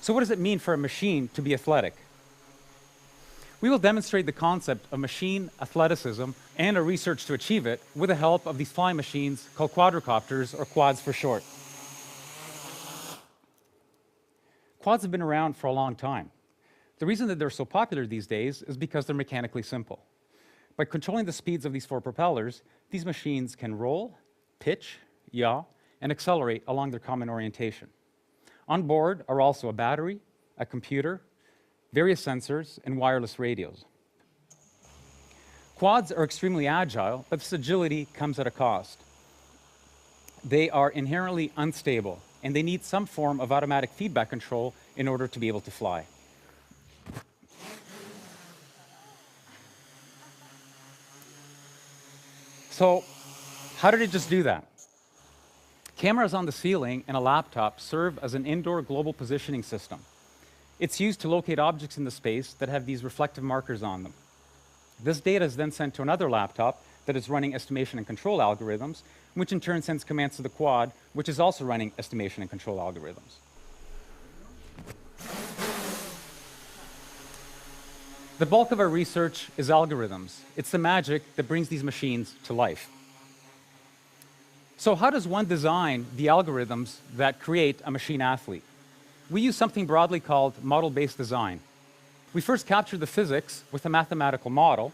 So what does it mean for a machine to be athletic? We will demonstrate the concept of machine athleticism and our research to achieve it with the help of these flying machines called quadcopters, or quads for short. Quads have been around for a long time. The reason that they're so popular these days is because they're mechanically simple. By controlling the speeds of these four propellers, these machines can roll, pitch, yaw, and accelerate along their common orientation. On board are also a battery, a computer, various sensors, and wireless radios. Quads are extremely agile, but this agility comes at a cost. They are inherently unstable, and they need some form of automatic feedback control in order to be able to fly. So, how did it just do that? Cameras on the ceiling and a laptop serve as an indoor global positioning system. It's used to locate objects in the space that have these reflective markers on them. This data is then sent to another laptop that is running estimation and control algorithms, which in turn sends commands to the quad, which is also running estimation and control algorithms. The bulk of our research is algorithms. It's the magic that brings these machines to life. So how does one design the algorithms that create a machine athlete? We use something broadly called model-based design. We first capture the physics with a mathematical model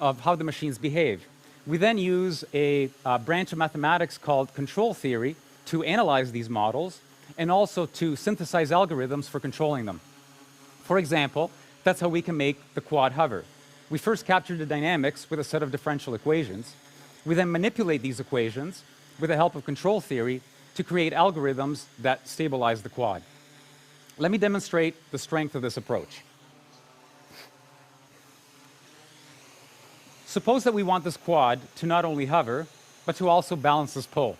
of how the machines behave. We then use a branch of mathematics called control theory to analyze these models and also to synthesize algorithms for controlling them. For example, that's how we can make the quad hover. We first capture the dynamics with a set of differential equations. We then manipulate these equations with the help of control theory to create algorithms that stabilize the quad. Let me demonstrate the strength of this approach. Suppose that we want this quad to not only hover, but to also balance this pole.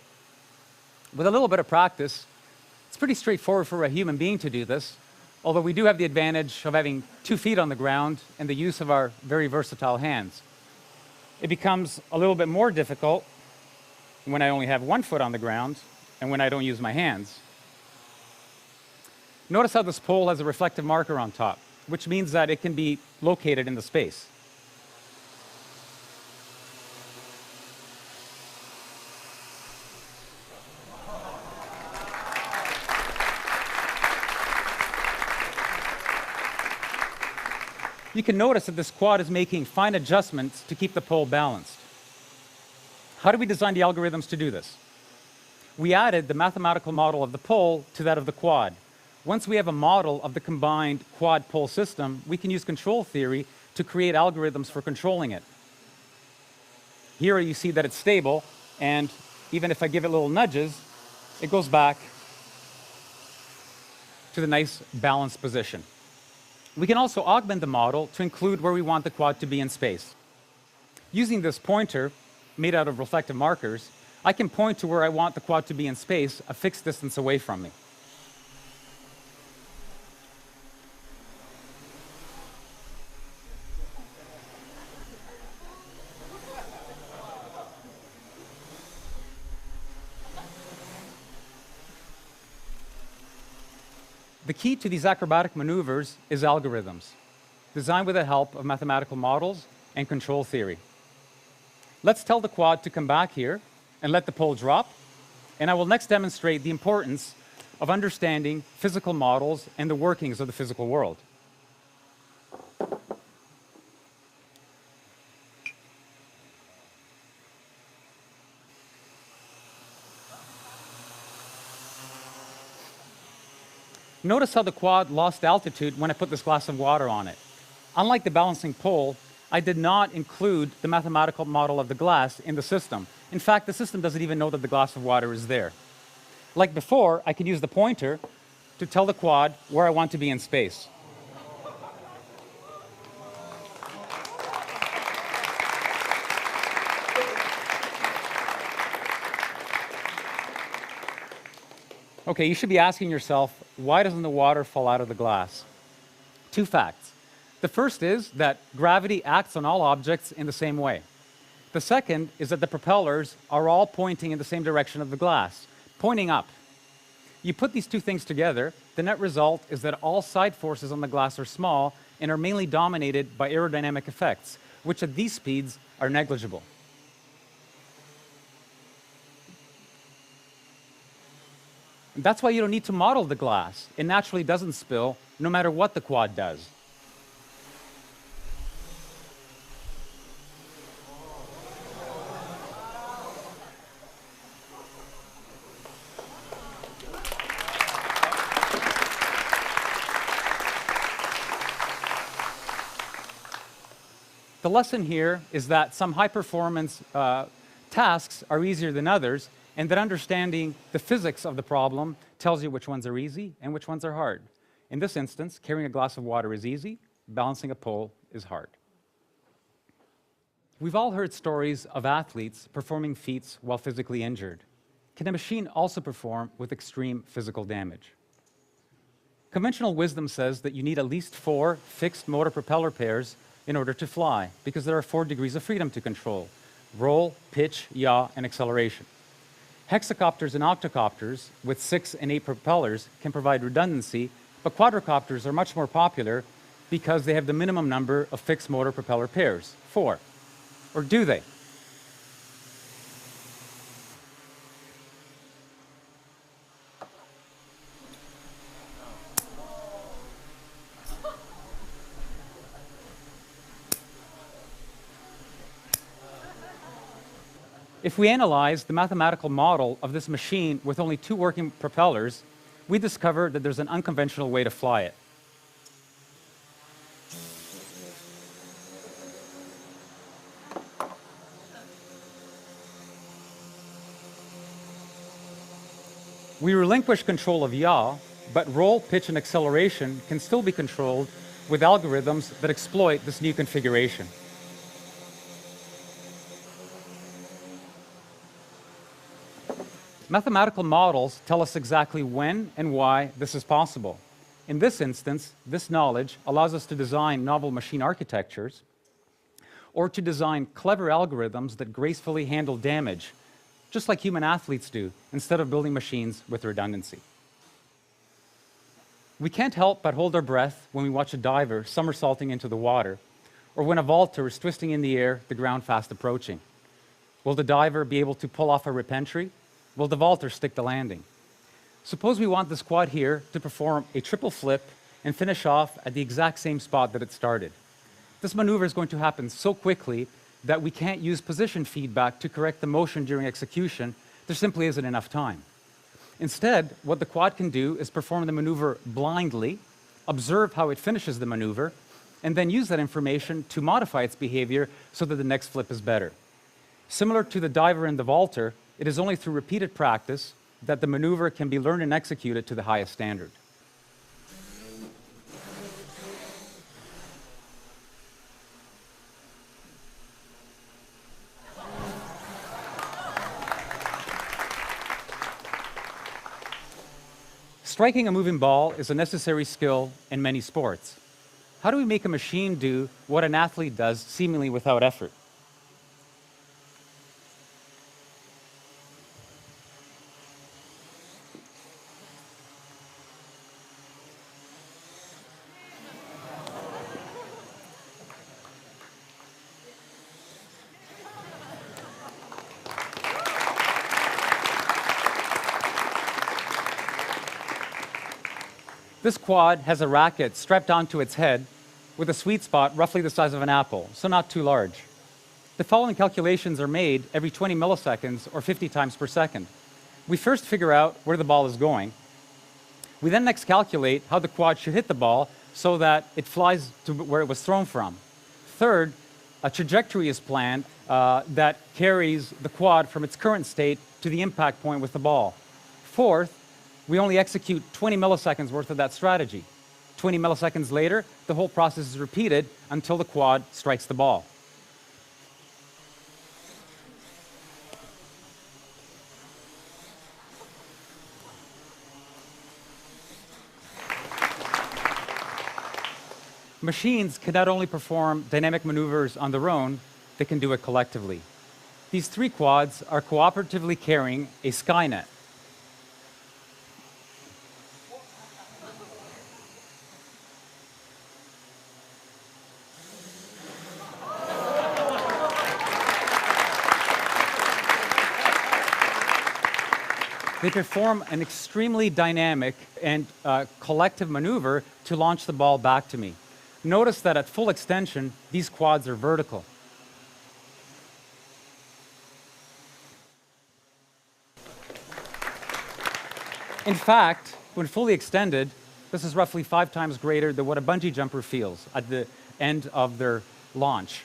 With a little bit of practice, it's pretty straightforward for a human being to do this, although we do have the advantage of having 2 feet on the ground and the use of our very versatile hands. It becomes a little bit more difficult when I only have 1 foot on the ground and when I don't use my hands. Notice how this pole has a reflective marker on top, which means that it can be located in the space. You can notice that this quad is making fine adjustments to keep the pole balanced. How do we design the algorithms to do this? We added the mathematical model of the pole to that of the quad. Once we have a model of the combined quad-pole system, we can use control theory to create algorithms for controlling it. Here you see that it's stable, and even if I give it little nudges, it goes back to the nice balanced position. We can also augment the model to include where we want the quad to be in space. Using this pointer, made out of reflective markers, I can point to where I want the quad to be in space, a fixed distance away from me. The key to these acrobatic maneuvers is algorithms, designed with the help of mathematical models and control theory. Let's tell the quad to come back here and let the pole drop, and I will next demonstrate the importance of understanding physical models and the workings of the physical world. Notice how the quad lost altitude when I put this glass of water on it. Unlike the balancing pole, I did not include the mathematical model of the glass in the system. In fact, the system doesn't even know that the glass of water is there. Like before, I can use the pointer to tell the quad where I want to be in space. Okay, you should be asking yourself, why doesn't the water fall out of the glass? 2 facts. The first is that gravity acts on all objects in the same way. The second is that the propellers are all pointing in the same direction of the glass, pointing up. You put these two things together, the net result is that all side forces on the glass are small and are mainly dominated by aerodynamic effects, which at these speeds are negligible. And that's why you don't need to model the glass. It naturally doesn't spill, no matter what the quad does. The lesson here is that some high-performance tasks are easier than others, and that understanding the physics of the problem tells you which ones are easy and which ones are hard. In this instance, carrying a glass of water is easy, balancing a pole is hard. We've all heard stories of athletes performing feats while physically injured. Can a machine also perform with extreme physical damage? Conventional wisdom says that you need at least 4 fixed motor propeller pairs in order to fly, because there are 4 degrees of freedom to control: roll, pitch, yaw, and acceleration. Hexacopters and octocopters with 6 and 8 propellers can provide redundancy, but quadcopters are much more popular because they have the minimum number of fixed motor propeller pairs, 4. Or do they? If we analyze the mathematical model of this machine with only 2 working propellers, we discover that there's an unconventional way to fly it. We relinquish control of yaw, but roll, pitch, and acceleration can still be controlled with algorithms that exploit this new configuration. Mathematical models tell us exactly when and why this is possible. In this instance, this knowledge allows us to design novel machine architectures or to design clever algorithms that gracefully handle damage, just like human athletes do, instead of building machines with redundancy. We can't help but hold our breath when we watch a diver somersaulting into the water, or when a vaulter is twisting in the air, the ground fast approaching. Will the diver be able to pull off a rip-entry? Will the vaulter stick the landing? Suppose we want this quad here to perform a triple flip and finish off at the exact same spot that it started. This maneuver is going to happen so quickly that we can't use position feedback to correct the motion during execution. There simply isn't enough time. Instead, what the quad can do is perform the maneuver blindly, observe how it finishes the maneuver, and then use that information to modify its behavior so that the next flip is better. Similar to the diver and the vaulter, it is only through repeated practice that the maneuver can be learned and executed to the highest standard. Striking a moving ball is a necessary skill in many sports. How do we make a machine do what an athlete does seemingly without effort? This quad has a racket strapped onto its head with a sweet spot roughly the size of an apple, so not too large. The following calculations are made every 20 milliseconds or 50 times per second. We first figure out where the ball is going. We then next calculate how the quad should hit the ball so that it flies to where it was thrown from. Third, a trajectory is planned that carries the quad from its current state to the impact point with the ball. Fourth, we only execute 20 milliseconds worth of that strategy. 20 milliseconds later, the whole process is repeated until the quad strikes the ball. Machines can not only perform dynamic maneuvers on their own, they can do it collectively. These 3 quads are cooperatively carrying a Skynet. They perform an extremely dynamic and collective maneuver to launch the ball back to me. Notice that at full extension, these quads are vertical. In fact, when fully extended, this is roughly 5 times greater than what a bungee jumper feels at the end of their launch.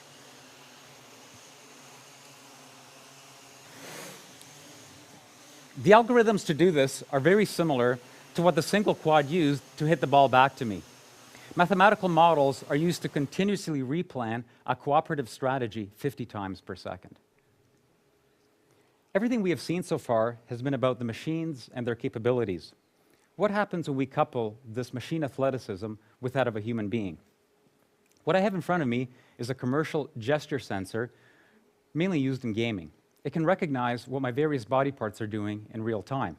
The algorithms to do this are very similar to what the single quad used to hit the ball back to me. Mathematical models are used to continuously replan a cooperative strategy 50 times per second. Everything we have seen so far has been about the machines and their capabilities. What happens when we couple this machine athleticism with that of a human being? What I have in front of me is a commercial gesture sensor, mainly used in gaming. It can recognize what my various body parts are doing in real time.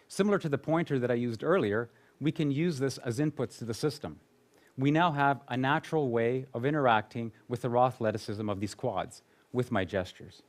Similar to the pointer that I used earlier, we can use this as inputs to the system. We now have a natural way of interacting with the raw athleticism of these quads with my gestures.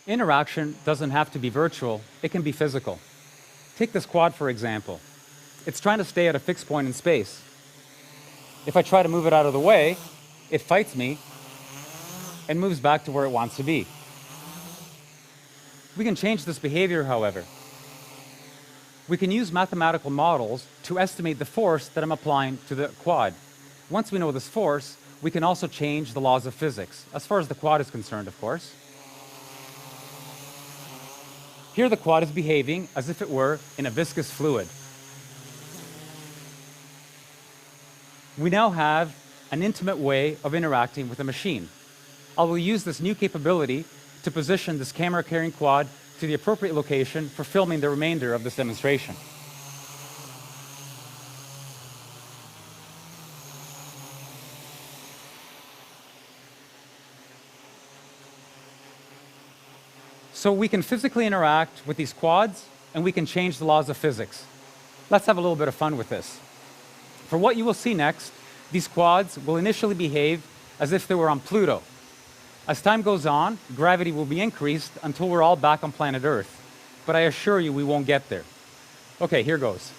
Interaction doesn't have to be virtual, it can be physical. Take this quad, for example. It's trying to stay at a fixed point in space. If I try to move it out of the way, it fights me and moves back to where it wants to be. We can change this behavior, however. We can use mathematical models to estimate the force that I'm applying to the quad. Once we know this force, we can also change the laws of physics, as far as the quad is concerned, of course. Here the quad is behaving as if it were in a viscous fluid. We now have an intimate way of interacting with a machine. I will use this new capability to position this camera-carrying quad to the appropriate location for filming the remainder of this demonstration. So we can physically interact with these quads, and we can change the laws of physics. Let's have a little bit of fun with this. For what you will see next, these quads will initially behave as if they were on Pluto. As time goes on, gravity will be increased until we're all back on planet Earth. But I assure you we won't get there. Okay, here goes.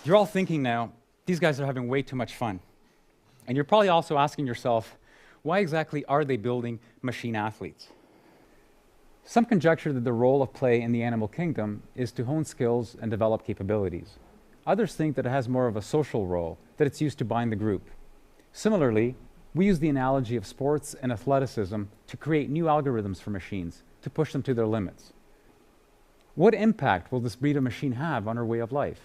You're all thinking now, these guys are having way too much fun. And you're probably also asking yourself, why exactly are they building machine athletes? Some conjecture that the role of play in the animal kingdom is to hone skills and develop capabilities. Others think that it has more of a social role, that it's used to bind the group. Similarly, we use the analogy of sports and athleticism to create new algorithms for machines, to push them to their limits. What impact will this breed of machine have on our way of life?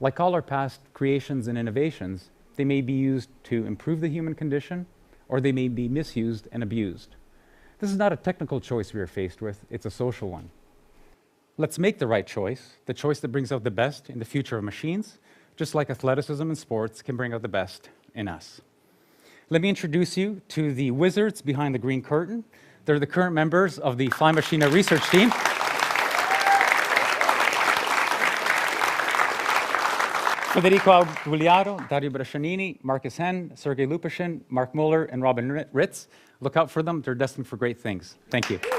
Like all our past creations and innovations, they may be used to improve the human condition, or they may be misused and abused. This is not a technical choice we are faced with, it's a social one. Let's make the right choice, the choice that brings out the best in the future of machines, just like athleticism and sports, can bring out the best in us. Let me introduce you to the wizards behind the green curtain. They're the current members of the Fly Machina research team. Federico Gugliaro, Dario Brescianini, Marcus Henn, Sergei Lupashin, Mark Muller, and Robin Ritz. Look out for them. They're destined for great things. Thank you.